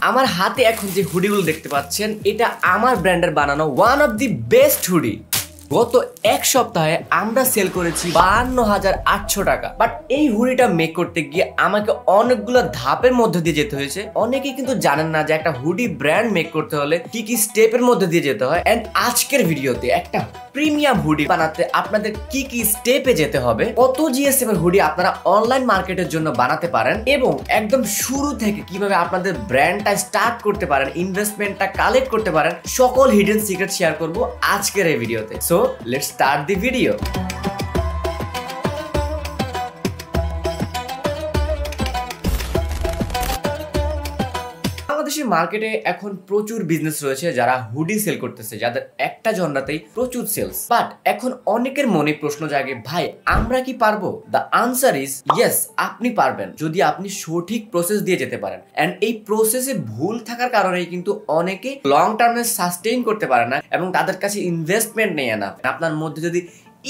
আমার হাতে এখন যে হুডিগুলো দেখতে পাচ্ছেন এটা আমার ব্র্যান্ডের বানানো one of the best hoodie. গত এক সপ্তাহে আমরা সেল করেছি 52,800 টাকা। বাট এই হুডিটা মেক করতে গিয়ে আমাকে অনেকগুলো ধাপের মধ্যে দিয়ে যেতে হয়েছে। অনেকেই কিন্তু জানেন না যে একটা হুডি ব্র্যান্ড মেক করতে হলে কি কি স্টেপের মধ্যে দিয়ে যেতে হয়। এন্ড আজকের ভিডিওতে একটা প্রিমিয়াম হুডি বানাতে আপনাদের কি কি স্টেপে যেতে হবে, কত জিএসএম এর হুডি আপনারা অনলাইন মার্কেটের জন্য বানাতে পারেন এবং একদম শুরু থেকে কিভাবে আপনাদের ব্র্যান্ডটা স্টার্ট করতে পারেন, ইনভেস্টমেন্টটা কালেক্ট করতে পারেন, সকল হিডেন সিক্রেট শেয়ার করব আজকের এই ভিডিওতে। So let's start the video. বাংলাদেশের মার্কেটে এখন প্রচুর বিজনেস রয়েছে যারা হুডি সেল করতেছে, যাদের একটা জনরাতেই প্রচুর সেলস। বাট এখন অনেকের মনে প্রশ্ন জাগে, ভাই আমরা কি পারবো? দ্য আনসার ইজ ইয়েস, আপনি পারবেন যদি আপনি সঠিক প্রসেস দিয়ে যেতে পারেন। এন্ড এই প্রসেসে ভুল থাকার কারণেই কিন্তু অনেকে লং টার্মে সাস্টেইন করতে পারে না এবং তাদের কাছে ইনভেস্টমেন্ট নেই না। আপনার মধ্যে যদি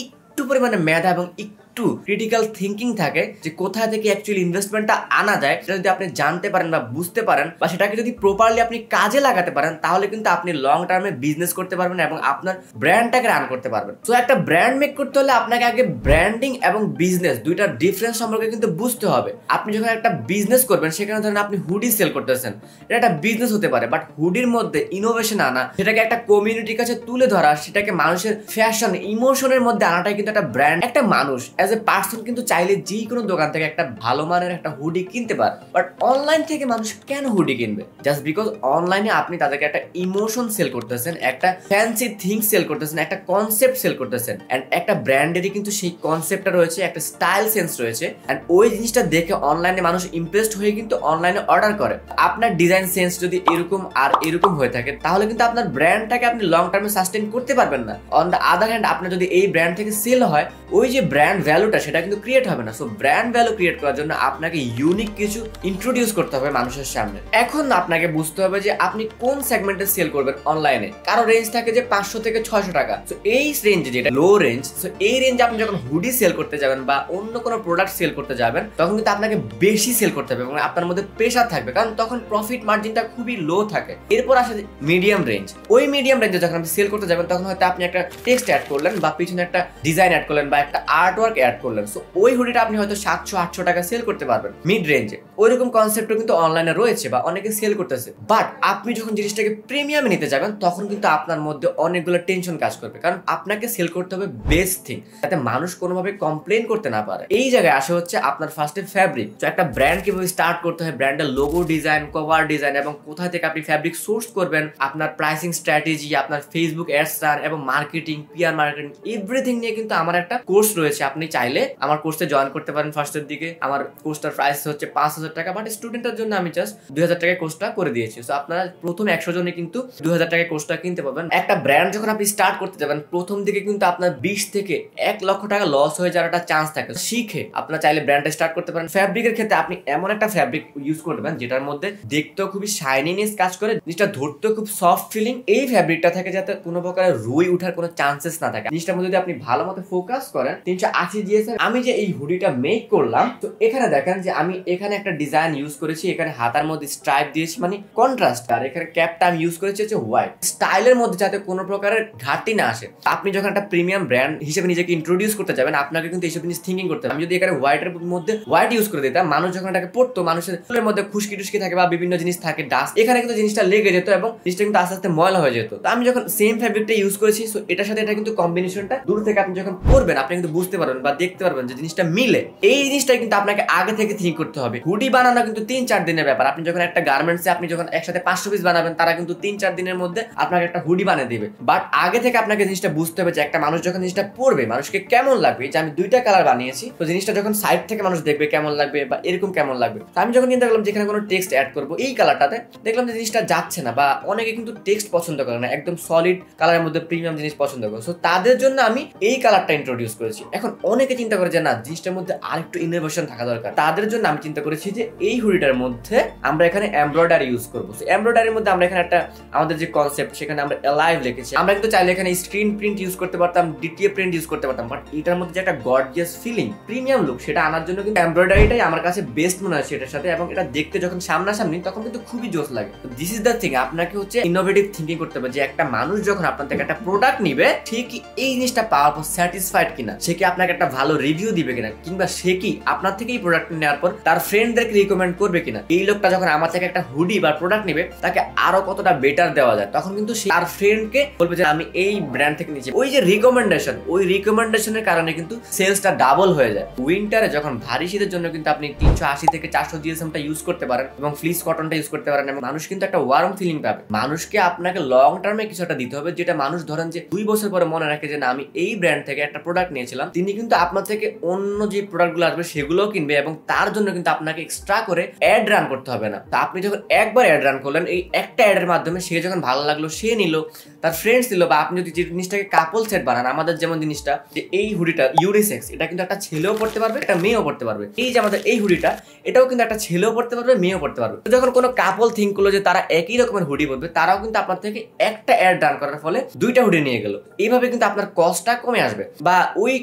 একটু পরিমাণে মেধা এবং একটু ক্রিটিক্যাল থিঙ্কিং থাকে যে কোথা থেকে অ্যাকচুয়ালি ইনভেস্টমেন্টটা আনা যায়, সেটা যদি আপনি জানতে পারেন বা বুঝতে পারেন বা সেটাকে যদি প্রপারলি আপনি কাজে লাগাতে পারেন, তাহলে কিন্তু আপনি লং টার্মে বিজনেস করতে পারবেন এবং আপনার ব্র্যান্ডটাকে রান করতে পারবেন। সো একটা ব্র্যান্ড মেক করতে হলে আপনাকে আগে ব্র্যান্ডিং এবং বিজনেস দুইটার ডিফারেন্স সম্পর্কে কিন্তু বুঝতে হবে। আপনি যখন একটা বিজনেস করবেন, সেখানে ধরেন আপনি হুডি সেল করতেছেন, এটা একটা বিজনেস হতে পারে, বাট হুডির মধ্যে ইনোভেশন আনা, সেটাকে একটা কমিউনিটির কাছে তুলে ধরা, সেটাকে মানুষের ফ্যাশন ইমোশনের মধ্যে আনাটাই কিন্তু একটা ব্র্যান্ড। একটা মানুষ অ্যাজ এ পার্সন কিন্তু চাইলে যে কোনো দোকান থেকে একটা ভালো মানের একটা হুডি কিনতে পারে, বাট অনলাইন থেকে মানুষ কেন হুডি কিনবে? জাস্ট বিকজ অনলাইনে আপনি তাদেরকে একটা ইমোশন সেল করতেছেন, একটা ফ্যান্সি থিংস সেল করতেছেন, একটা কনসেপ্ট সেল করতেছেন। এন্ড একটা ব্র্যান্ডেরই কিন্তু সেই কনসেপ্টটা রয়েছে, একটা স্টাইল সেন্স রয়েছে। এন্ড ওই জিনিসটা দেখে অনলাইনে মানুষ ইমপ্রেসড হয়ে কিন্তু অনলাইনে অর্ডার করে। আপনার ডিজাইন সেন্স যদি এরকম আর এরকম হয়ে থাকে, তাহলে কিন্তু আপনার ব্র্যান্ডটাকে আপনি লং টার্মে সাস্টেইন করতে পারবেন না। অন দ্য আদার হ্যান্ড, আপনার যদি এই ব্র্যান্ড থেকে সেল হয়, ওই যে ব্র্যান্ড ভ্যালুটা সেটা কিন্তু ক্রিয়েট হবে না। সো ব্র্যান্ড ভ্যালু ক্রিয়েট করার জন্য আপনাকে ইউনিক কিছু ইন্ট্রোডিউস করতে হবে মানুষের সামনে। এখন আপনাকে বুঝতে হবে যে আপনি কোন সেগমেন্টে সেল করবেন অনলাইনে। কারো রেঞ্জ থাকে যে 500 থেকে 600 টাকা। সো এই রেঞ্জে, যেটা লো রেঞ্জ, সো এই রেঞ্জে আপনি যখন হুডি সেল করতে যাবেন বা অন্য কোনো প্রোডাক্ট সেল করতে যাবেন, তখন কিন্তু আপনাকে বেশি সেল করতে হবে এবং আপনার মধ্যে প্রেশার থাকবে, কারণ তখন প্রফিট মার্জিনটা খুবই লো থাকে। এরপর আসে মিডিয়াম রেঞ্জ। ওই মিডিয়াম রেঞ্জে যখন আপনি সেল করতে যাবেন, তখন হয়তো আপনি একটা টেক্সট অ্যাড করলেন বা পিছনে একটা ডিজাইন অ্যাড করলেন বা একটা আর্ট ওয়ার্ক অ্যাড করলেন। সো ওই হুডিটা আপনি হয়তো 700-800 টাকা সেল করতে পারবেন মিড রেঞ্জে। ওইরকম কনসেপ্টও কিন্তু অনলাইনে রয়েছে বা অনেকে সেল করতেছে। বাট আপনি যখন জিনিসটাকে প্রিমিয়ামে নিতে যাবেন, তখন কিন্তু আপনার মধ্যে অনেকগুলো টেনশন কাজ করবে, কারণ আপনাকে সেল করতে হবে বেস্ট থিং, যাতে মানুষ কোনোভাবে কমপ্লেন করতে না পারে। এই জায়গায় আসে হচ্ছে আপনার ফার্স্টে ফ্যাব্রিক। তো একটা ব্র্যান্ড কিভাবে স্টার্ট করতে হয়, ব্র্যান্ডের লোগো ডিজাইন, কভার ডিজাইন এবং কোথা থেকে আপনি ফ্যাব্রিক সোর্স করবেন, আপনার প্রাইসিং স্ট্র্যাটেজি, আপনার ফেসবুক অ্যাডস রান এবং মার্কেটিং, পিআর মার্কেটিং, এভরিথিং নিয়ে কিন্তু আমার একটা কোর্স রয়েছে। আপনি চাইলে আমার কোর্সে জয়েন করতে পারেন। ফার্স্টের দিকে আমার কোর্সটার প্রাইস হচ্ছে 5,000 টাকা, বাট স্টুডেন্টের জন্য আমি জাস্ট 2,000 টাকায় কোর্সটা করে দিয়েছি। সো আপনারা প্রথম 100 জনে কিন্তু 2,000 টাকায় কোর্সটা কিনতে পাবেন। একটা ব্র্যান্ড যখন আপনি স্টার্ট করতে যাবেন, প্রথম দিকে কিন্তু আপনার 20 থেকে 1 লক্ষ টাকা লস হয়ে যাওয়ার একটা চান্স থাকে। শিখে আপনারা চাইলে ব্র্যান্ডটা স্টার্ট করতে পারেন। ফ্যাব্রিকের ক্ষেত্রে আপনি এমন একটা ফ্যাব্রিক ইউজ করবেন যেটার মধ্যে দেখতেও খুবই শাইনিনেস কাজ করে, জিনিসটা ধরতেও খুব সফট ফিলিং। এই ফ্যাব্রিকটা থেকে যাতে কোনো প্রকারের রুই উঠার কোনো চান্সেস না থাকে। জিনিসটার মধ্যে যদি আপনি ভালো মতো ফোকাস করেন, 380 জিএসএম আমি যে এই হুডিটা মেক করলাম, তো এখানে দেখেন যে আমি এখানে একটা ডিজাইন ইউজ করেছি, এখানে হাতার মধ্যে স্ট্রাইপ দিয়েছি মানে কন্ট্রাস্ট, আর এখানে ক্যাপটা আমি ইউজ করেছি হচ্ছে হোয়াইট। স্টাইলের মধ্যে যাতে কোনো প্রকারের ঘাটতি না আসে। আপনি যখন একটা প্রিমিয়াম ব্র্যান্ড হিসেবে নিজেকে ইন্ট্রোডিউস করতে যাবেন, আপনাকে কিন্তু এইসব জিনিস থিঙ্কিং করতে হবে। আমি যদি এখানে হোয়াইটের মধ্যে হোয়াইট ইউজ করে দিতাম, মানুষ যখন এটাকে পড়তো, মানুষের চুলের মধ্যে খুশকি টুসকি থাকে বা বিভিন্ন জিনিস থাকে, ডাস্ট, এখানে কিন্তু জিনিসটা লেগে যেত এবং জিনিসটা কিন্তু আস্তে আস্তে ময়লা হয়ে যেত। তো আমি যখন সেম ফ্যাব্রিকটা ইউজ করেছি, সো এটার সাথে এটা কিন্তু কম্বিনেশনটা দূর থেকে আপনি যখন পরবেন, আপনি কিন্তু বুঝতে পারবেন বা দেখতে পারবেন যে জিনিসটা মিলে। এই জিনিসটা কিন্তু আপনাকে আগে থেকে থিঙ্ক করতে হবে। হুডি বানানো কিন্তু 3-4 দিনের ব্যাপার। আপনি যখন একটা গার্মেন্টসে আপনি যখন একসাথে 500 পিস বানাবেন, তারা কিন্তু 3-4 দিনের মধ্যে আপনাকে একটা হুডি বানিয়ে দিবে। বাট আগে থেকে আপনাকে জিনিসটা বুঝতে হবে যে একটা মানুষ যখন জিনিসটা পরবে, মানুষকে কেমন লাগবে। যে আমি 2টা কালার বানিয়েছি, তো জিনিসটা যখন সাইড থেকে মানুষ দেখবে কেমন লাগবে বা এরকম কেমন লাগবে। তো আমি যখন চিন্তা করলাম যেখানে কোনো টেক্সট অ্যাড করবো এই কালারটাতে, দেখলাম যে জিনিসটা যাচ্ছে না বা অনেকে কিন্তু টেক্সট পছন্দ করে না, একদম সলিড কালারের মধ্যে প্রিমিয়াম জিনিস পছন্দ করে। সো তাদের জন্য আমি এই কালারটা ইন্ট্রোডিউস করেছি। এখন অনেকে চিন্তা করে যে না, জিনিসটার মধ্যে আরেকটু ইনোভেশন থাকা দরকার, তাদের জন্য আমি চিন্তা করেছি যে এই হুডিটার মধ্যে আমরা এখানে এমব্রয়ডারি ইউজ করবো। এমব্রয়ডারির মধ্যে আমরা এখানে একটা আমাদের যে কনসেপ্ট সেখানে আমরা অ্যালাইভ লিখেছি। আমরা কিন্তু চাইলে এখানে স্ক্রিন প্রিন্ট ইউজ করতে পারতাম, ডিটিএ প্রিন্ট ইউজ করতে পারতাম, বাট এটার মধ্যে যে একটা গর্জিয়াস ফিলিং, প্রিমিয়াম লুক, সেটা আনার জন্য কিন্তু এমব্রয়ডারিটাই আমার কাছে বেস্ট মনে হচ্ছে এটার সাথে। এবং এটা দেখতে যখন সামনাসামনি তখন কিন্তু খুবই জোস লাগে। দিস ইজ দ্য থিং, আপনাকে হচ্ছে ইনোভেটিভ থিঙ্কিং করতে হবে যে একটা মানুষ যখন আপনার থেকে একটা প্রোডাক্ট নিবে সে কি এই জিনিসটা পাওয়ার পর স্যাটিসফাইড কিনা, সে কি আপনাকে একটা ভালো রিভিউ দিবে কিনা, কিংবা সে কি আপনার থেকে এই প্রোডাক্ট নেওয়ার পর তার ফ্রেন্ডদেরকে রিকমেন্ড করবে কিনা। এই লোকটা যখন আমার থেকে একটা হুডি বা প্রোডাক্ট নেবে তাকে আরো কতটা বেটার দেওয়া যায়, তখন কিন্তু সে তার ফ্রেন্ডকে বলবে যে আমি এই ব্র্যান্ড থেকে নিয়েছি। ওই যে রিকমেন্ডেশন, ওই রিকমেন্ডেশনের কারণে কিন্তু সেলসটা ডাবল হয়ে যায়। উইন্টারে যখন ভারী শীতের জন্য কিন্তু আপনি 380 থেকে 400 জিএসএমটা ইউজ করতে পারেন এবং ফ্লিস কটনটা ইউজ করতে পারেন, এবং মানুষ কিন্তু একটা ওয়ার্ম ফিলিং পাবে। মানুষকে আপনাকে লং টার্মে কিছু একটা দিতে হবে, যেটা মানুষ ধরেন যে 2 বছর পরে মনে রাখে যে না আমি এই ব্র্যান্ড থেকে একটা প্রোডাক্ট নিয়েছিলাম। তিনি কিন্তু আপনার থেকে অন্য যে প্রোডাক্টগুলো আসবে সেগুলোও কিনবে, এবং তার জন্য কিন্তু আপনাকে এক্সট্রা করে অ্যাড রান করতে হবে না। তো আপনি যখন একবার অ্যাড রান করলেন, এই একটা অ্যাডের মাধ্যমে সে যখন ভালো লাগলো সে নিল, তার ফ্রেন্ডস নিল, বা আপনি যদি যে জিনিসটাকে কাপল সেট বানান, আমাদের যেমন জিনিসটা যে এই হুডিটা ইউনিসেক্স, এটা কিন্তু একটা ছেলেও পড়তে পারবে, একটা মেয়েও পড়তে পারবে। এই যে আমাদের এই হুডিটা, এটাও কিন্তু একটা ছেলেও পড়তে পারবে, মেয়েও পড়তে পারবে। তো যখন কোনো কাপল থিঙ্ক করলো যে তারা একই রকমের হুডি পরবে, তারাও কিন্তু আপনার থেকে একটা অ্যাড রান করার ফলে 2টা হুডি নিয়ে গেল। এইভাবে কিন্তু আপনার কস্টটা কমে আসবে। বা ওই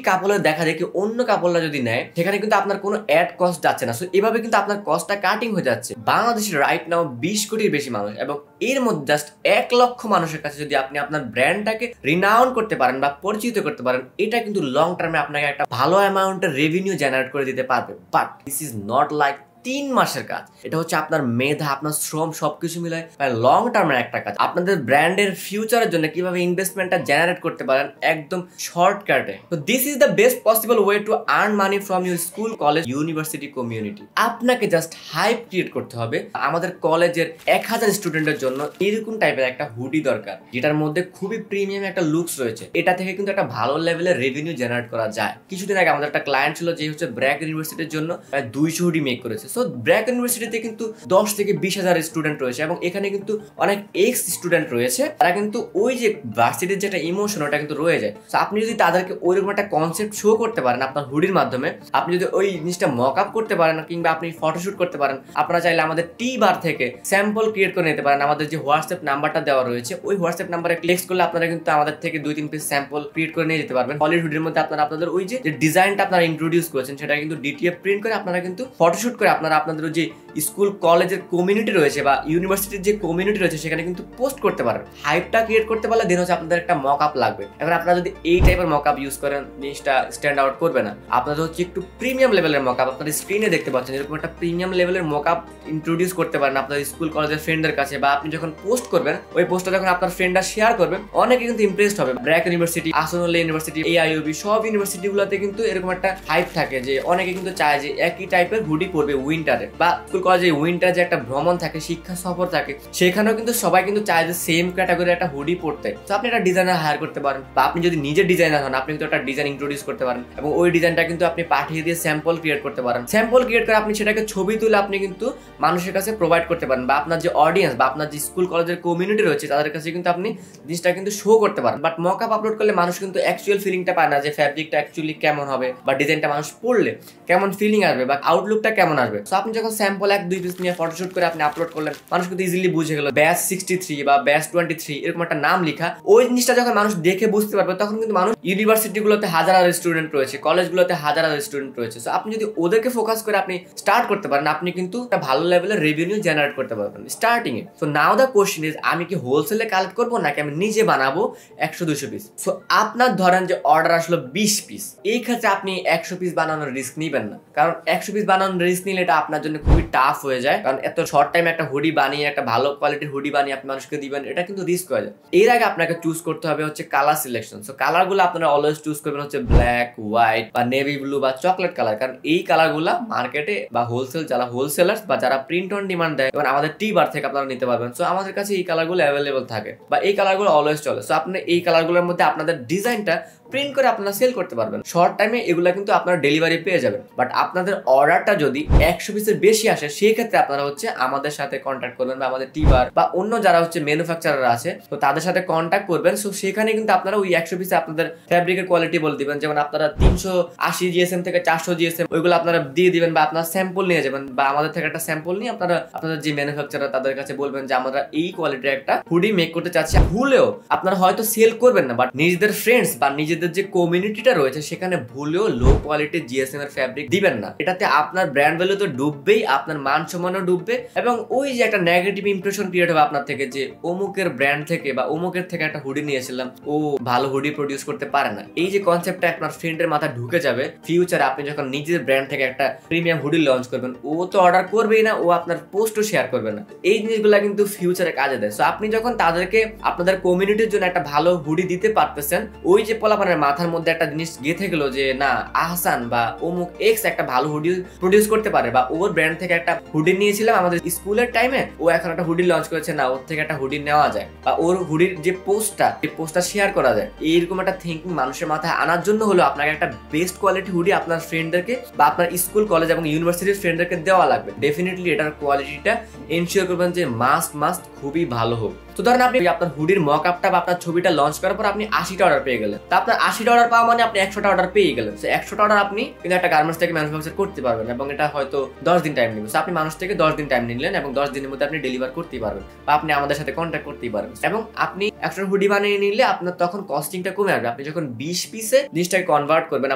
কাপলের দেখা দেখি অন্য কাপলরা যদি নেয়, সেখানে কিন্তু আপনার কোনো অ্যাড কস্ট যাচ্ছে না। সো এইভাবে কিন্তু আপনার কস্টটা কাটিং হয়ে যাচ্ছে। বাংলাদেশে রাইট নাও 20 কোটির বেশি মানুষ, এবং এর মধ্যে জাস্ট 1 লক্ষ মানুষের কাছে যদি আপনি আপনার ব্র্যান্ডটাকে রিনাউন করতে পারেন বা পরিচিত করতে পারেন, এটা কিন্তু লং টার্মে আপনাকে একটা ভালো অ্যামাউন্টের রেভিনিউ জেনারেট করে দিতে পারবে। But this is not like 3 মাসের কাজ। এটা হচ্ছে আপনার মেধা, আপনার শ্রম সবকিছু মিলে লং টার্মের একটা কাজ। আপনাদের ব্র্যান্ডের ফিউচারের জন্য কিভাবে ইনভেস্টমেন্টটা জেনারেট করতে পারেন একদম শর্টকাটে। তো this is the best possible way to earn money from your school, college, university, community. আপনাকে জাস্ট হাইপ ক্রিয়েট করতে হবে। আমাদের কলেজের 1000 স্টুডেন্টের জন্য এরকম টাইপের একটা হুডি দরকার, যেটার মধ্যে খুবই প্রিমিয়াম একটা লুকস রয়েছে। এটা থেকে কিন্তু একটা ভালো লেভেলের রেভিনিউ জেনারেট করা যায়। কিছুদিন আগে আমাদের একটা ক্লায়েন্ট ছিল যে হচ্ছে ব্র্যাক ইউনিভার্সিটির জন্য 200 হুডি মেক করেছে। সো ব্র্যাক ইউনিভার্সিটিতে কিন্তু 10 থেকে 20,000 স্টুডেন্ট রয়েছে, এবং এখানে কিন্তু অনেক এক্স স্টুডেন্ট রয়েছে। তারা কিন্তু ওই যে ভার্সিটির যে একটা ইমোশন, ওটা কিন্তু রয়ে যায়। তো আপনি যদি তাদেরকে ওইরকম একটা কনসেপ্ট শো করতে পারেন আপনার হুডির মাধ্যমে, আপনি যদি ওই জিনিসটা মক আপ করতে পারেন কিংবা আপনি ফটোশুট করতে পারেন, আপনারা চাইলে আমাদের টি বার থেকে স্যাম্পল ক্রিয়েট করে নিতে পারেন। আমাদের যে হোয়াটসঅ্যাপ নাম্বারটা দেওয়া রয়েছে, ওই হোয়াটসঅ্যাপ নাম্বারে ক্লিক করলে আপনারা কিন্তু আমাদের থেকে 2-3 পিস স্যাম্পল ক্রিয়েট করে নিয়ে যেতে পারবেন। সলিড হুডির মধ্যে আপনারা আপনাদের ওই যে ডিজাইনটা আপনারা ইন্ট্রোডিউস করেছেন, সেটা কিন্তু ডিটিএফ প্রিন্ট করে আপনারা কিন্তু ফটোশুট করে আপনারা আপনাদের যে স্কুল কলেজের কমিউনিটি রয়েছে বা ইউনিভার্সিটির যে কমিউনিটি রয়েছে সেখানে কিন্তু পোস্ট করতে পারেন। হাইপটা ক্রিয়েট করতে পারলে দেন হচ্ছে আপনাদের একটা মক আপ লাগবে। এখন আপনারা যদি এই টাইপের মক আপ ইউজ করেন, জিনিসটা স্ট্যান্ড আউট করবে না। আপনাদের হচ্ছে একটু প্রিমিয়াম লেভেলের মক আপ, আপনারা স্ক্রিনে দেখতে পাচ্ছেন এরকম একটা প্রিমিয়াম লেভেলের মক আপ ইন্ট্রোডিউস করতে পারেন আপনাদের স্কুল কলেজের ফ্রেন্ডদের কাছে। বা আপনি যখন পোস্ট করবেন, ওই পোস্টটা যখন আপনার ফ্রেন্ডরা শেয়ার করবে, অনেকে কিন্তু ইমপ্রেসড হবে। ব্র্যাক ইউনিভার্সিটি, আসনউল্লাহ ইউনিভার্সিটি, AIUB সব ইউনিভার্সিটিগুলোতে কিন্তু এরকম একটা হাইপ থাকে যে অনেকে কিন্তু চায় যে একই টাইপের হুডি পরবে উইন্টারে। বা স্কুল কলেজে উইন্টার যে একটা ভ্রমণ থাকে, শিক্ষা সফর থাকে, সেখানেও কিন্তু সবাই কিন্তু চায় যে সেম ক্যাটাগরির একটা হুডি পরতে। তো আপনি একটা ডিজাইনার হায়ার করতে পারেন, বা আপনি যদি নিজের ডিজাইনার হন, আপনি কিন্তু একটা ডিজাইন ইন্ট্রোডিউস করতে পারেন, এবং ওই ডিজাইনটা কিন্তু আপনি পাঠিয়ে দিয়ে স্যাম্পল ক্রিয়েট করতে পারেন। স্যাম্পল ক্রিয়েট করে আপনি সেটাকে ছবি তুলে আপনি কিন্তু মানুষের কাছে প্রোভাইড করতে পারেন, বা আপনার যে অডিয়েন্স বা আপনার যে স্কুল কলেজের কমিউনিটি রয়েছে তাদের কাছে কিন্তু আপনি জিনিসটা কিন্তু শো করতে পারেন। বাট মক আপ আপলোড করলে মানুষ কিন্তু অ্যাকচুয়াল ফিলিংটা পায় না, যে ফ্যাব্রিকটা অ্যাকচুয়ালি কেমন হবে, বা ডিজাইনটা মানুষ পড়লে কেমন ফিলিং আসবে, বা আউটলুকটা কেমন আসবে। তো আপনি যখন স্যাম্পল 1-2 পিস নিয়ে ফটোশুট করে আপনি আপলোড করলেন, মানুষ কিন্তু ইজিলি বুঝে গেল ব্যাচ 63 বা ব্যাচ 23 এরকম একটা নাম লেখা। ওই জিনিসটা যখন মানুষ দেখে বুঝতে পারবে, তখন কিন্তু মানুষ ইউনিভার্সিটিগুলোতে হাজার স্টুডেন্ট রয়েছে, কলেজগুলোতে হাজার স্টুডেন্ট রয়েছে। সো আপনি যদি ওদেরকে ফোকাস করে আপনি স্টার্ট করতে পারেন, আপনি কিন্তু একটা ভালো লেভেলের রেভিনিউ জেনারেট করতে পারবেন starting A. So now the question is, আমি কি হোলসেলে কালেক্ট করবো নাকি আমি নিজে বানাবো 100-200 পিস? সো আপনার ধরেন যে অর্ডার আসলো 20 পিস, এই ক্ষেত্রে আপনি 100 পিস বানানোর রিস্ক নিবেন না, কারণ 100 পিস বানানোর রিস্ক নিলে এটা আপনার জন্য খুবই টাফ হয়ে যায়। কারণ এত শর্ট টাইমে একটা হুডি বানিয়ে, একটা ভালো কোয়ালিটির হুডি বানিয়ে আপনি মানুষকে দিবেন, এটা কিন্তু রিস্ক হয়ে যায়। এর আগে আপনাকে চুজ করতে হবে হচ্ছে কালার সিলেকশন। সো কালারগুলো আপনারা অলওয়েজ চুজ করবেন হচ্ছে ব্ল্যাক, হোয়াইট বা নেভি ব্লু বা চকলেট কালার, কারণ এই কালারগুলো মার্কেটে বা হোলসেল যারা হোলসেলার্স বা যারা প্রিন্ট অন ডিমান্ড দেয়, এবং আমাদের টি বার থেকে আপনারা নিতে পারবেন। সো আমাদের কাছে এই কালারগুলো অ্যাভেলেবল থাকে বা এই কালারগুলো অলওয়েজ চলে। সো আপনি এই কালারগুলোর মধ্যে আপনাদের ডিজাইনটা প্রিন্ট করে আপনারা সেল করতে পারবেন। শর্ট টাইমে এগুলা কিন্তু আপনারা ডেলিভারি পেয়ে যাবেন। বাট আপনাদের অর্ডারটা যদি 100 পিসের বেশি আসে সেই ক্ষেত্রে আপনারা হচ্ছে আমাদের সাথে কন্ট্যাক্ট করবেন বা আমাদের টিবার বা অন্য যারা হচ্ছে ম্যানুফ্যাকচারার আছে তো তাদের সাথে কন্ট্যাক্ট করবেন। সো সেখানে কিন্তু আপনারা ওই 100 পিসে আপনাদের ফ্যাব্রিকের কোয়ালিটি বলে দিবেন, যেমন আপনারা 380 জিএসএম থেকে 400 জিএসএম ওইগুলো আপনারা দিয়ে দিবেন বা আপনারা স্যাম্পল নিয়ে যাবেন বা আমাদের থেকে একটা স্যাম্পল নিয়ে আপনারা আপনাদের যে ম্যানুফ্যাকচারার তাদের কাছে বলবেন যে আমরা এই কোয়ালিটির একটা হুডি মেক করতে চাচ্ছি। ভুলেও আপনারা হয়তো সেল করবেন না, বাট নিজেদের ফ্রেন্ডস বা নিজেদের যে কমিউনিটিটা রয়েছে সেখানে ভুলেও লো কোয়ালিটির জিএসএম এর ফ্যাব্রিক দিবেন না। এটাতে আপনার ব্র্যান্ড ভ্যালু তো ডুববেই, আপনার মান সম্মানও ডুববে এবং ওই যে একটা নেগেটিভ ইমপ্রেশন ক্রিয়েট হবে আপনার থেকে যে অমুকের ব্র্যান্ড থেকে বা অমুকের থেকে একটা হুডি নিয়েছিলাম, ও ভালো হুডি প্রডিউস করতে পারে না। এই যে কনসেপ্টটা আপনার ফ্রেন্ডের মাথায় ঢুকে যাবে, ফিউচারে আপনি যখন নিজের ব্র্যান্ড থেকে একটা প্রিমিয়াম হুডি লঞ্চ করবেন, ও তো অর্ডার করবেই না, ও আপনার পোস্টও শেয়ার করবে না। এই জিনিসগুলো কিন্তু ফিউচারে কাজে দেয়। সো আপনি যখন তাদেরকে আপনাদের কমিউনিটির জন্য একটা ভালো হুডি দিতে পারতেছেন, ওই যে পোলাপানের মাথার মধ্যে একটা জিনিস গেঁথে গেল যে না আহসান বা অমুক এক্স একটা ভালো হুডি প্রডিউস করতে পারে বা ওর ব্র্যান্ড থেকে একটা হুডি নিয়েছিলাম আমাদের স্কুলের টাইমে, ও এখন একটা হুডি লঞ্চ করেছে, না ওর থেকে একটা হুডি নেওয়া যায় বা ওর হুডির যে পোস্টটা শেয়ার করা যায়। এইরকম একটা থিঙ্কিং মানুষের মাথায় আনার জন্য হলো আপনাকে একটা বেস্ট কোয়ালিটি হুডি আপনার ফ্রেন্ডদেরকে বা আপনার স্কুল কলেজ এবং ইউনিভার্সিটির ফ্রেন্ডদেরকে দেওয়া লাগবে। ডেফিনেটলি এটার কোয়ালিটিটা এনশিওর করবেন যে মাস্ট খুবই ভালো হোক। তো ধরেন আপনি আপনার হুডির মক আপটা বা আপনার ছবিটা লঞ্চ করার পর আপনি 80টা অর্ডার পেয়ে গেলেন, তা আপনার 80টা অর্ডার পাওয়া মানে আপনি 100টা অর্ডার পেয়ে গেলেন। 100টা অর্ডার আপনি কিন্তু একটা গার্মেন্টস থেকে ম্যানুফ্যাকচার করতে পারবেন এবং এটা হয়তো 10 দিন টাইম নেবে। আপনি মানুষ থেকে 10 দিন টাইম নিলেন এবং 10 দিনের মধ্যে আপনি ডেলিভার করতেই পারবেন বা আপনি আমাদের সাথে কন্ট্যাক্ট করতেই পারবেন এবং আপনি 100 হুডি বানিয়ে নিলে আপনার তখন কস্টিংটা কমে আসবে। আপনি যখন 20 পিসে জিনিসটাকে কনভার্ট করবেন,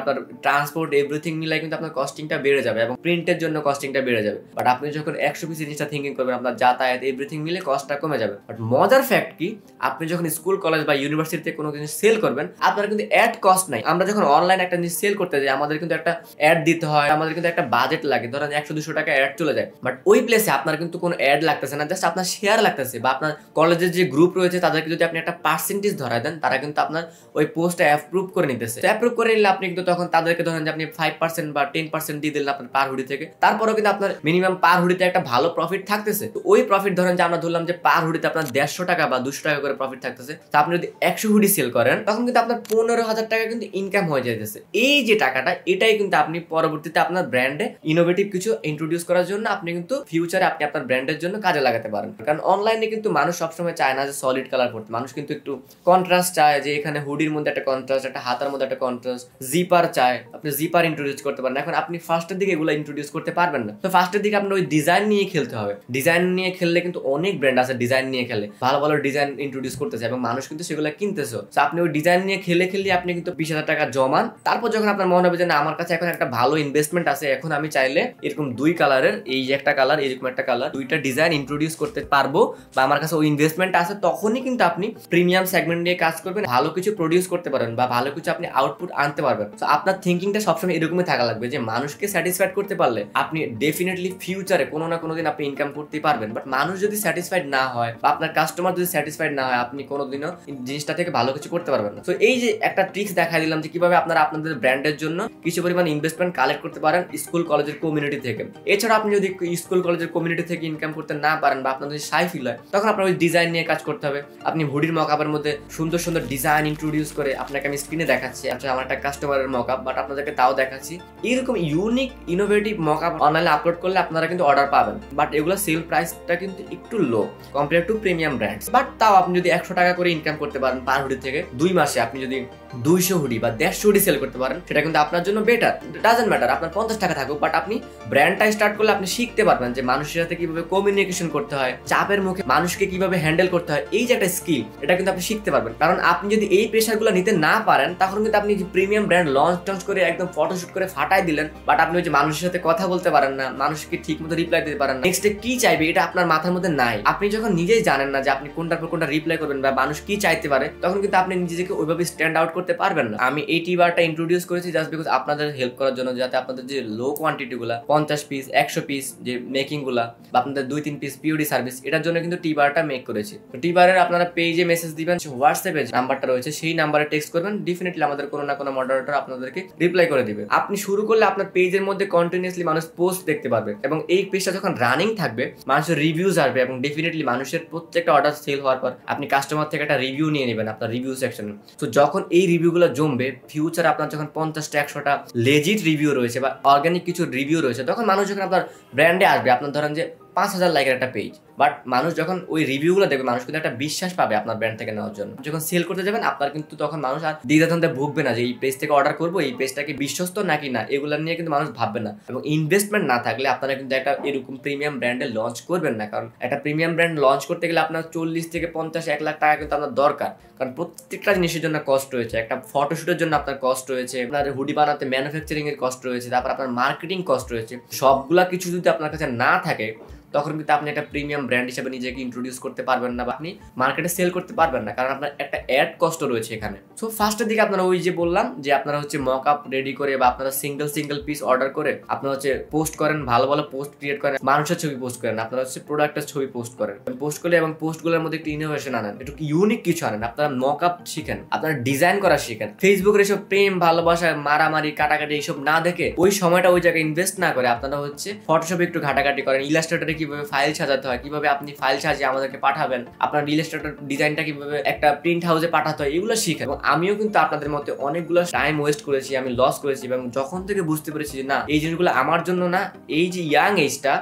আপনার ট্রান্সপোর্ট এভরিথিং মিলাই কিন্তু আপনার কস্টিংটা বেড়ে যাবে এবং প্রিন্টের জন্য কস্টিংটা বেড়ে যাবে। বাট আপনি যখন 100 পিসে জিনিসটা থিঙ্কিং করবেন, আপনার যাতায়াত এভরিথিং মিলে কস্টটা কমে যাবে। বাট মজার ফ্যাক্ট কি, আপনি যখন স্কুল কলেজ বা ইউনিভার্সিটিতে কোনো জিনিস সেল করবেন, আপনার কিন্তু অ্যাড কস্ট নাই। আমরা যখন অনলাইন একটা জিনিস সেল করতে যাই আমাদের কিন্তু একটা অ্যাড দিতে হয়, আমাদের কিন্তু একটা বাজেট লাগে, ধরেন 100-200 টাকা অ্যাড চলে যায়। বাট ওই প্লেসে আপনার কিন্তু কোনো অ্যাড লাগতেছে না, জাস্ট আপনার শেয়ার লাগতেছে বা আপনার কলেজের যে গ্রুপ রয়েছে তাদেরকে যদি আপনি একটা পার্সেন্টেজ ধরা দেন, তারা কিন্তু আপনার ওই পোস্টটা অ্যাপ্রুভ করে নিতেছে। অ্যাপ্রুভ করে নিলে আপনি কিন্তু তখন তাদেরকে ধরেন যে আপনি 5% বা 10% দিয়ে দিলেন আপনার পার হুডি থেকে, তারপরেও কিন্তু আপনার মিনিমাম পার হুডিতে একটা ভালো প্রফিট থাকতেছে। তো ওই প্রফিট ধরেন যে আমরা ধরলাম যে পার হুডিতে আপনার 150 টাকা বা 200 টাকা করে প্রফিট থাকতেছে, তো আপনি যদি 100 হুডি সেল করেন তখন কিন্তু আপনার 15,000 টাকা কিন্তু ইনকাম হয়ে যাইতেছে। এই যে টাকাটা, এটাই কিন্তু আপনি পরবর্তীতে আপনার ব্র্যান্ডে ইনোভেটিভ কিছু ইন্ট্রোডিউস করার জন্য আপনি কিন্তু ফিউচারে আপনি আপনার ব্র্যান্ডের জন্য কাজে লাগাতে পারেন। কারণ অনলাইনে কিন্তু মানুষ সবসময় চায় না যে সলিড কালার পড়তে, মানুষ কিন্তু একটু কন্ট্রাস্ট চায়, যে এখানে হুডির মধ্যে একটা কন্ট্রাস্ট, একটা হাতার মধ্যে একটা কন্ট্রাস্ট, জিপার চায়, আপনি জিপার ইন্ট্রোডিউস করতে পারেন। এখন আপনি ফার্স্টের দিকে এগুলো ইন্ট্রোডিউস করতে পারবেন না, তো ফার্স্টের দিকে আপনার ওই ডিজাইন নিয়ে খেলতে হবে। ডিজাইন নিয়ে খেললে কিন্তু অনেক ব্র্যান্ড আছে ডিজাইন নিয়ে খেলে, ভালো ভালো ডিজাইন ইন্ট্রোডিউস করতেছে এবং মানুষ কিন্তু সেগুলো কিনতেছে। তো আপনি ওই ডিজাইন নিয়ে খেলে আপনি কিন্তু 20,000 টাকা জমান, তারপর যখন আপনার মনে হবে যে না আমার কাছে এখন একটা ভালো ইনভেস্টমেন্ট আছে, এখন আমি চাইলে এরকম 2 কালারের, এই যে একটা কালার, এরকম একটা কালার, 2টা ডিজাইন ইন্ট্রোডিউস করতে পারবো বা আমার কাছে ওই ইনভেস্টমেন্ট আছে, তখনই কিন্তু আপনি প্রিমিয়াম সেগমেন্ট নিয়ে কাজ করবেন, ভালো কিছু প্রডিউস করতে পারবেন বা ভালো কিছু আপনি আউটপুট আনতে পারবেন। তো আপনার থিঙ্কিংটা সবসময় এরকমই থাকা লাগবে যে মানুষকে স্যাটিসফাইড করতে পারলে আপনি ডেফিনেটলি ফিউচারে কোনো না কোনো দিন আপনি ইনকাম করতে পারবেন। বাট মানুষ যদি স্যাটিসফাইড না হয় বা আপনার কাস্টমার যদি স্যাটিসফাইড না হয়, আপনি কোনোদিনও জিনিসটা থেকে ভালো কিছু করতে পারবেন না। তো এই যে একটা ট্রিক্স দেখাই দিলাম যে কিভাবে আপনারা আপনাদের ব্র্যান্ডের জন্য কিছু পরিমাণ ইনভেস্টমেন্ট কালেক্ট করতে পারেন স্কুল কলেজের কমিউনিটি থেকে। এছাড়া আপনি যদি স্কুল কলেজের কমিউনিটি থেকে ইনকাম করতে না পারেন বা আপনার যদি শাই ফিল হয়, তখন আপনার ওই ডিজাইন নিয়ে কাজ করতে হবে। আপনি হুডির মকআপের মধ্যে সুন্দর সুন্দর ডিজাইন ইন্ট্রোডিউস করে, আপনাকে আমি স্ক্রিনে দেখাচ্ছি আমার একটা কাস্টমারের মকআপ, বাট আপনাদেরকে তাও দেখাচ্ছি, এরকম ইউনিক ইনোভেটিভ মকআপ অনলাইনে আপলোড করলে আপনারা কিন্তু অর্ডার পাবেন। বাট এগুলো সেল প্রাইসটা কিন্তু একটু low compare to premium brands. But তাও আপনি যদি 100 টাকা করে ইনকাম করতে পারেন পার হুডি থেকে, 2 মাসে আপনি যদি 200 হুডি বা 150 হুডি সেল করতে পারেন, সেটা কিন্তু আপনার জন্য বেটার। ডাজন্ট ম্যাটার আপনার 50 টাকা থাকুক, বাট আপনি ব্র্যান্ডটা স্টার্ট করলে আপনি শিখতে পারবেন যে মানুষের সাথে কিভাবে কমিউনিকেশন করতে হয়, চাপের মুখে মানুষকে কিভাবে হ্যান্ডেল করতে হয়, এই যে একটা স্কিল, এটা কিন্তু আপনি শিখতে পারবেন। কারণ আপনি যদি এই প্রেশারগুলো নিতে না পারেন, তখন কিন্তু আপনি যে প্রিমিয়াম ব্র্যান্ড লঞ্চ করে একদম ফটোশুট করে ফাটাই দিলেন, বাট আপনি ওই যে মানুষের সাথে কথা বলতে পারেন না, মানুষকে ঠিক মতো রিপ্লাই দিতে পারেন না, নেক্সট কি চাইবে এটা আপনার মাথার মধ্যে নাই। আপনি যখন নিজেই জানেন না যে আপনি কোনটার পর কোনটা রিপ্লাই করবেন বা মানুষ কি চাইতে পারে, তখন কিন্তু আপনি নিজেকে ওইভাবে স্ট্যান্ড আউট করতে পারবেন না। আমি এই টিবারটা ইন্ট্রোডিউস করেছি জাস্ট বিকজ আপনাদের হেল্প করার জন্য, যাতে আপনাদের যে লো কোয়ান্টিটি গুলা 50 পিস 100 পিস যে মেকিং গুলা বা আপনাদের 2-3 পিস পিওডি সার্ভিস, এটার জন্য কিন্তু টিবারটা মেক করেছি। তো টিবারের আপনারা পেজে মেসেজ দিবেন, হোয়াটসঅ্যাপে নাম্বারটা রয়েছে সেই নাম্বারে টেক্সট করবেন, ডেফিনেটলি আমাদের কোনো না কোনো মডারেটর আপনাদেরকে রিপ্লাই করে দিবে। আপনি শুরু করলে আপনার পেজের মধ্যে কন্টিনিউয়াসলি মানুষ পোস্ট দেখতে পারবে এবং এই পেজটা যখন রানিং থাকবে মানুষের রিভিউজ আসবে এবং ডেফিনেটলি মানুষের প্রত্যেকটা অর্ডার সেল হওয়ার পর আপনি কাস্টমার থেকে একটা রিভিউ নিয়ে নেবেন আপনার রিভিউ সেকশনে। তো যখন এই রিভিউগুলো জমবে, ফিউচার আপনার যখন 50টা 100টা লেজিট রিভিউ রয়েছে বা অর্গানিক কিছু রিভিউ রয়েছে, তখন মানুষ যখন আপনার ব্র্যান্ডে আসবে, আপনার ধরেন যে 5000 লাইকের একটা পেজ, বাট মানুষ যখন ওই রিভিউগুলো দেখবে, মানুষ কিন্তু একটা বিশ্বাস পাবে আপনার ব্র্যান্ড থেকে নেওয়ার জন্য। যখন সেল করতে যাবেন, আপনার কিন্তু তখন মানুষ আর দ্বিধাদ্বন্দ্বে ভুগবে না যে এই পেজ থেকে অর্ডার করবো, এই পেজটা কি বিশ্বস্ত নাকি না, এগুলো নিয়ে কিন্তু মানুষ ভাববে না। এবং ইনভেস্টমেন্ট না থাকলে আপনারা কিন্তু একটা এরকম প্রিমিয়াম ব্র্যান্ডে লঞ্চ করবেন না, কারণ একটা প্রিমিয়াম ব্র্যান্ড লঞ্চ করতে গেলে আপনার 40 থেকে 50 1 লাখ টাকা কিন্তু আপনার দরকার, কারণ প্রত্যেকটা জিনিসের জন্য কষ্ট রয়েছে। একটা ফটোশুটের জন্য আপনার কষ্ট রয়েছে, আপনার হুডি বানাতে ম্যানুফ্যাকচারিং এর কষ্ট রয়েছে, তারপর আপনার মার্কেটিং কষ্ট রয়েছে। সবগুলা কিছু যদি আপনার কাছে না থাকে, তখন কিন্তু আপনি একটা প্রিমিয়াম ব্র্যান্ড হিসেবে নিজেকে ইন্ট্রোডিউস করতে পারবেন না, বা আপনি মার্কেটে সেল করতে পারবেন না, কারণ আপনার একটা অ্যাড কষ্ট রয়েছে এখানে। সো ফার্স্টের দিকে আপনারা ওই যে বললাম যে আপনারা হচ্ছে মক আপ রেডি করে বা আপনারা সিঙ্গেল পিস অর্ডার করে আপনারা হচ্ছে পোস্ট করেন, ভালো ভালো পোস্ট ক্রিয়েট করেন, মানুষের ছবি পোস্ট করেন, আপনারা হচ্ছে প্রোডাক্টের ছবি পোস্ট করেন, পোস্ট করলে এবং পোস্টগুলোর মধ্যে একটু ইনোভেশন আনেন, একটু ইউনিক কিছু আনেন, আপনারা মক আপ শিখেন, আপনারা ডিজাইন করা শিখেন। ফেসবুকের এসব প্রেম ভালোবাসা মারামারি কাটাকাটি এইসব না দেখে, ওই সময়টা ওই জায়গায় ইনভেস্ট না করে আপনারা হচ্ছে ফটোশপে একটু ঘাটাঘাটি করেন, ইলাস্ট্রেটরে কিভাবে ফাইল সাজাতে হয়, কিভাবে আপনি ফাইল সাজিয়ে আমাদেরকে পাঠাবেন, আপনার ইলাস্ট্রেটর ডিজাইনটা কিভাবে একটা প্রিন্ট হাউসে পাঠাতে হয়, এগুলো শিখেন। এবং আমিও কিন্তু আপনাদের মধ্যে অনেকগুলো টাইম ওয়েস্ট করেছি, আমি লস করেছি, এবং যখন থেকে বুঝতে পেরেছি যে না, এই জিনিসগুলো আমার জন্য না, এই যে ইয়াং এজটা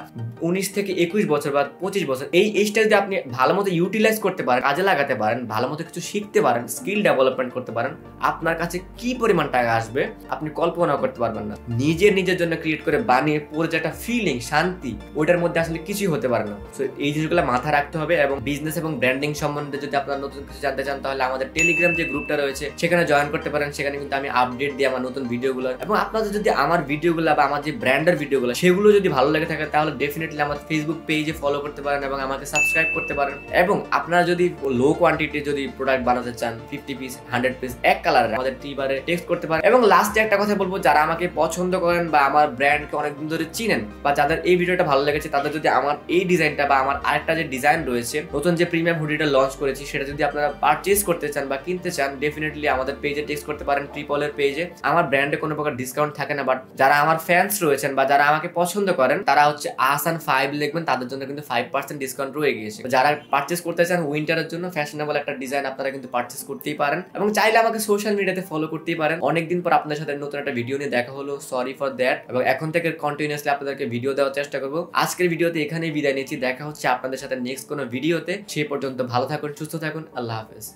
19 থেকে 21 বছর বা 25 বছর, এই এজটা যদি আপনি ভালো মতো ইউটিলাইজ করতে পারেন, কাজে লাগাতে পারেন, ভালো মতো কিছু শিখতে পারেন, স্কিল ডেভেলপমেন্ট করতে পারেন, আপনার কাছে কি পরিমাণ টাকা আসবে আপনি কল্পনা করতে পারবেন না। নিজের জন্য ক্রিয়েট করে বানিয়ে পরে যে একটা ফিলিং, শান্তি, ওইটার মধ্যে আসলে কিছুই হতে পারে না। সো এই জিনিসগুলো মাথায় রাখতে হবে। এবং বিজনেস এবং ব্র্যান্ডিং সম্বন্ধে যদি আপনারা নতুন কিছু জানতে চান, তাহলে আমাদের টেলিগ্রাম যে গ্রুপটা রয়েছে সেখানে জয়েন করতে পারেন। সেখানে কিন্তু আমি আপডেট দিই আমার নতুন ভিডিওগুলো, এবং আপনাদের যদি আমার ভিডিওগুলো বা আমার যে ব্র্যান্ডের ভিডিওগুলো সেগুলো যদি ভালো লাগে থাকে, তাহলে ডেফিনেটলি আমার ফেসবুক পেজে ফলো করতে পারেন এবং আমাকে সাবস্ক্রাইব করতে পারেন। এবং আপনারা যদি লো কোয়ান্টিটি যদি প্রোডাক্ট বানাতে চান, 50 পিস 100 পিস এক কালারের, আমাদের টিবারে টেক্সট করতে পারেন। এবং লাস্টে একটা কথা বলবো, যারা আমাকে পছন্দ করেন বা আমার ব্র্যান্ডকে অনেকদিন ধরে চিনেন, বা যাদের এই ভিডিওটা ভালো লেগেছে, তাদের যদি আমার এই ডিজাইনটা বা আমার আরেকটা যে ডিজাইন রয়েছে, নতুন যে প্রিমিয়াম হুডিটা লঞ্চ করেছি, সেটা যদি আপনারা পারচেজ করতে চান বা কিনতে চান, ডেফিনেটলি আমাদের পেজে টেক্সট করতে পারেন, ট্রিপলের পেজে। আমার ব্র্যান্ডে কোনো প্রকার ডিসকাউন্ট থাকে না, বাট যারা আমার ফ্যান্স রয়েছেন বা যারা আমাকে পছন্দ করেন, তারা হচ্ছে আহসান 5 লিখবেন, তাদের জন্য কিন্তু 5% ডিসকাউন্ট রয়ে গিয়েছে। যারা পারচেজ করতে চান উইন্টারের জন্য ফ্যাশনেবল একটা ডিজাইন, আপনারা কিন্তু পারচেজ করতেই পারেন, এবং চাইলে আমাকে সোশ্যাল মিডিয়াতে ফলো করতেই পারেন। অনেকদিন পর আপনাদের সাথে নতুন একটা ভিডিও নিয়ে দেখা হলো, সরি ফর দ্যাট। এবং এখন থেকে কন্টিনিউয়াসলি আপনাদেরকে ভিডিও দেওয়ার চেষ্টা করবো। আজকের ভিডিওতে এখানেই বিদায় নিচ্ছি, দেখা হচ্ছে আপনাদের সাথে নেক্সট কোনো ভিডিওতে। সেই পর্যন্ত ভালো থাকুন, সুস্থ থাকুন, আল্লাহ হাফেজ।